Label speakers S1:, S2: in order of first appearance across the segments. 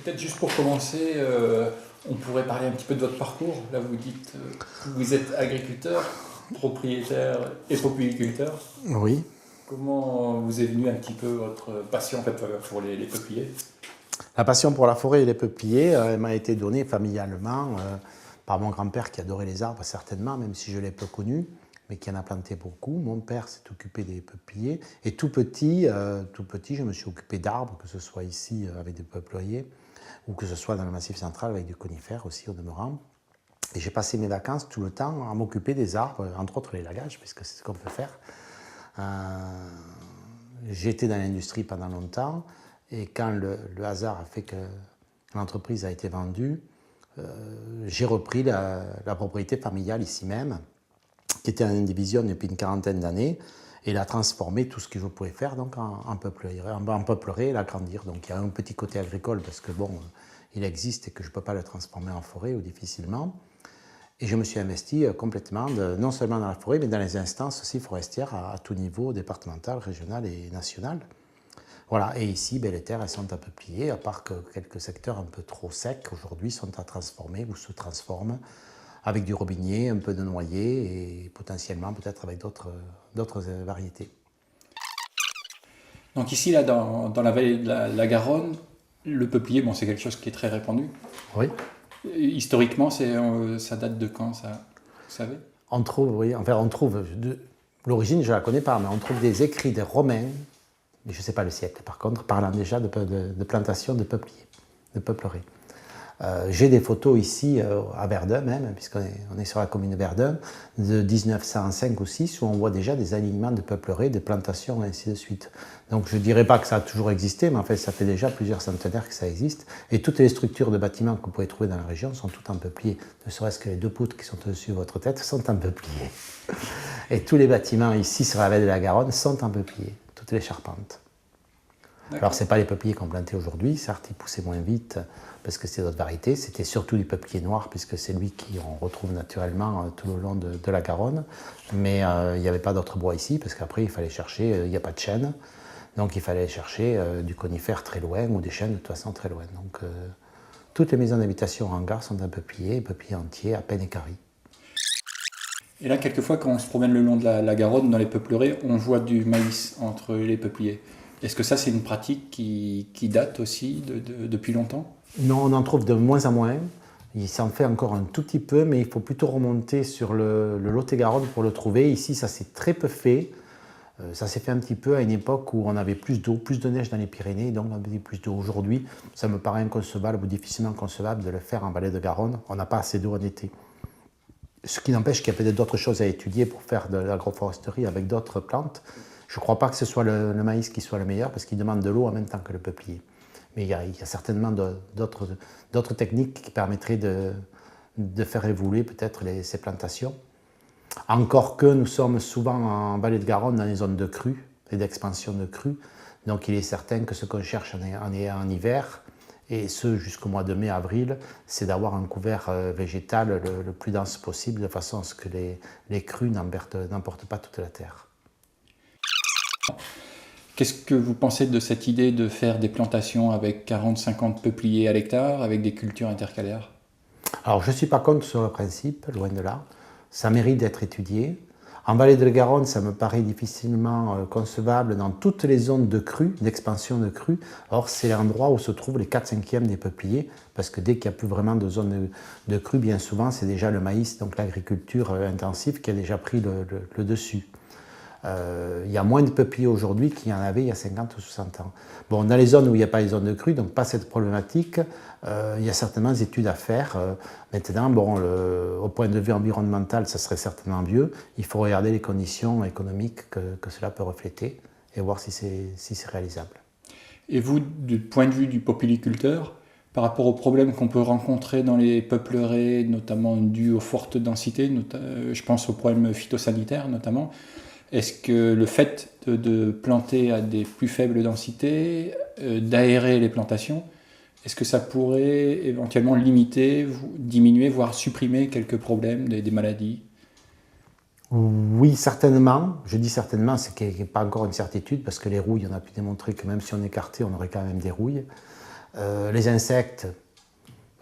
S1: Peut-être juste pour commencer, on pourrait parler un petit peu de votre parcours. Là, vous dites que vous êtes agriculteur, propriétaire et populiculteur.
S2: Oui.
S1: Comment vous est venue un petit peu votre passion en fait, pour les peupliers?
S2: La passion pour la forêt et les peupliers, elle m'a été donnée familialement par mon grand-père qui adorait les arbres, certainement, même si je l'ai peu connu, mais qui en a planté beaucoup. Mon père s'est occupé des peupliers. Et tout petit, je me suis occupé d'arbres, que ce soit ici avec des peupliers, ou que ce soit dans le Massif central avec du conifère aussi au demeurant. Et j'ai passé mes vacances tout le temps à m'occuper des arbres, entre autres les lagages, puisque c'est ce qu'on peut faire. J'ai été dans l'industrie pendant longtemps, et quand le hasard a fait que l'entreprise a été vendue, j'ai repris la propriété familiale ici même, qui était en indivision depuis une quarantaine d'années, et l'a transformé tout ce que je pouvais faire donc en peuplerie et l'agrandir. Donc il y a un petit côté agricole parce que bon, il existe et que je ne peux pas le transformer en forêt ou difficilement. Et je me suis investi complètement, non seulement dans la forêt, mais dans les instances aussi forestières à tout niveau, départemental, régional et national. Voilà, et ici, les terres, elles sont à peuplier, à part que quelques secteurs un peu trop secs aujourd'hui sont à transformer ou se transforment avec du robinier, un peu de noyer et potentiellement peut-être avec d'autres variétés.
S1: Donc ici, là, dans la vallée de la Garonne, le peuplier, bon, c'est quelque chose qui est très répandu.
S2: Oui.
S1: Historiquement, ça date de quand, ça, vous savez?
S2: On trouve, oui, enfin on trouve, l'origine je ne la connais pas, mais on trouve des écrits des Romains, mais je ne sais pas le siècle par contre, parlant déjà de plantation de peupliers, de peuplerie. J'ai des photos ici à Verdun même, puisqu'on est sur la commune de Verdun, de 1905 ou 6, où on voit déjà des alignements de peupleries, des plantations et ainsi de suite. Donc je ne dirais pas que ça a toujours existé, mais en fait ça fait déjà plusieurs centenaires que ça existe. Et toutes les structures de bâtiments que vous pouvez trouver dans la région sont toutes en peuplier. Ne serait-ce que les deux poutres qui sont au-dessus de votre tête sont en peuplier. Et tous les bâtiments ici sur la vallée de la Garonne sont en peuplier, toutes les charpentes. Alors ce n'est pas les peupliers qu'on plantait aujourd'hui, certes ils poussaient moins vite parce que c'est d'autres variétés, c'était surtout du peuplier noir puisque c'est lui qu'on retrouve naturellement tout le long de la Garonne, mais il n'y avait pas d'autres bois ici parce qu'après il fallait chercher, il n'y a pas de chêne, donc il fallait chercher du conifère très loin ou des chênes de toute façon très loin. Donc toutes les maisons d'habitation en gare sont en peuplier entier, à peine équarri.
S1: Et là, quelquefois, quand on se promène le long de la Garonne, dans les peupleraies, on voit du maïs entre les peupliers. Est-ce que ça, c'est une pratique qui date aussi depuis longtemps?
S2: Non, on en trouve de moins en moins. Il s'en fait encore un tout petit peu, mais il faut plutôt remonter sur le Lot-et-Garonne pour le trouver. Ici, ça s'est très peu fait. Ça s'est fait un petit peu à une époque où on avait plus d'eau, plus de neige dans les Pyrénées, donc on avait plus d'eau. Aujourd'hui, ça me paraît inconcevable ou difficilement concevable de le faire en vallée de Garonne. On n'a pas assez d'eau en été. Ce qui n'empêche qu'il y a peut-être d'autres choses à étudier pour faire de l'agroforesterie avec d'autres plantes. Je ne crois pas que ce soit le maïs qui soit le meilleur parce qu'il demande de l'eau en même temps que le peuplier. Mais il y a certainement d'autres techniques qui permettraient de faire évoluer peut-être ces plantations. Encore que nous sommes souvent en vallée de Garonne dans les zones de crue et d'expansion de crue. Donc il est certain que ce qu'on cherche en hiver, et ce jusqu'au mois de mai-avril, c'est d'avoir un couvert végétal le plus dense possible de façon à ce que les crues n'emportent pas toute la terre.
S1: Qu'est-ce que vous pensez de cette idée de faire des plantations avec 40-50 peupliers à l'hectare, avec des cultures intercalaires?
S2: Alors je ne suis pas contre sur le principe, loin de là. Ça mérite d'être étudié. En vallée de la Garonne, ça me paraît difficilement concevable dans toutes les zones de crue, d'expansion de crue. Or, c'est l'endroit où se trouvent les 4/5e des peupliers, parce que dès qu'il n'y a plus vraiment de zone de crue, bien souvent, c'est déjà le maïs, donc l'agriculture intensive, qui a déjà pris le dessus. Il y a moins de peupliers aujourd'hui qu'il y en avait il y a 50 ou 60 ans. Bon, dans les zones où il n'y a pas les zones de crue, donc pas cette problématique, il y a certainement des études à faire. Maintenant, bon, au point de vue environnemental, ça serait certainement mieux. Il faut regarder les conditions économiques que cela peut refléter et voir si c'est réalisable.
S1: Et vous, du point de vue du populiculteur, par rapport aux problèmes qu'on peut rencontrer dans les peupleraies, notamment dus aux fortes densités, je pense aux problèmes phytosanitaires notamment, est-ce que le fait de planter à des plus faibles densités, d'aérer les plantations, est-ce que ça pourrait éventuellement limiter, diminuer, voire supprimer quelques problèmes, des maladies?
S2: Oui, certainement. Je dis certainement, c'est qu'il n'y a pas encore une certitude, parce que les rouilles, on a pu démontrer que même si on écartait, on aurait quand même des rouilles. Les insectes,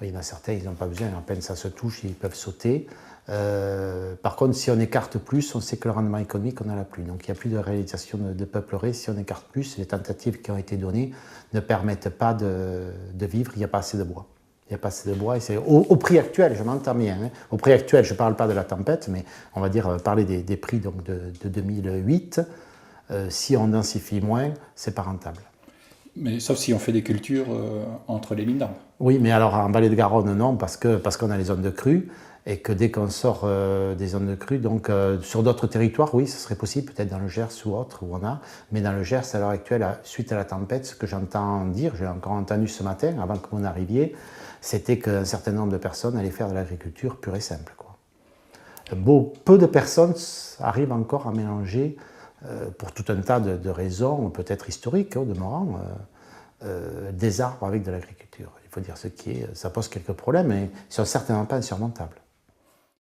S2: il y en a certains, ils n'ont pas besoin, à peine ça se touche, ils peuvent sauter. Par contre, si on écarte plus, on sait que le rendement économique, on n'en a plus. Donc il n'y a plus de réalisation de peuplerie. Si on écarte plus, les tentatives qui ont été données ne permettent pas de vivre, il n'y a pas assez de bois. Il n'y a pas assez de bois. Et c'est au prix actuel, je m'entends bien. Hein. Au prix actuel, je ne parle pas de la tempête, mais on va dire parler des prix donc, de 2008. Si on densifie moins, ce n'est pas rentable.
S1: Mais sauf si on fait des cultures entre les lignes d'arbres.
S2: Oui, mais alors en vallée de Garonne, non, parce qu'on a les zones de crue, et que dès qu'on sort des zones de crue, donc sur d'autres territoires, oui, ce serait possible, peut-être dans le Gers ou autre, où on a, mais dans le Gers, à l'heure actuelle, suite à la tempête, ce que j'entends dire, j'ai encore entendu ce matin, avant que vous n'arriviez, c'était qu'un certain nombre de personnes allaient faire de l'agriculture pure et simple, quoi. Peu de personnes arrivent encore à mélanger, pour tout un tas de raisons, peut-être historiques, au demeurant, des arbres avec de l'agriculture. Il faut dire ce qui est, ça pose quelques problèmes, mais ils ne sont certainement pas insurmontables.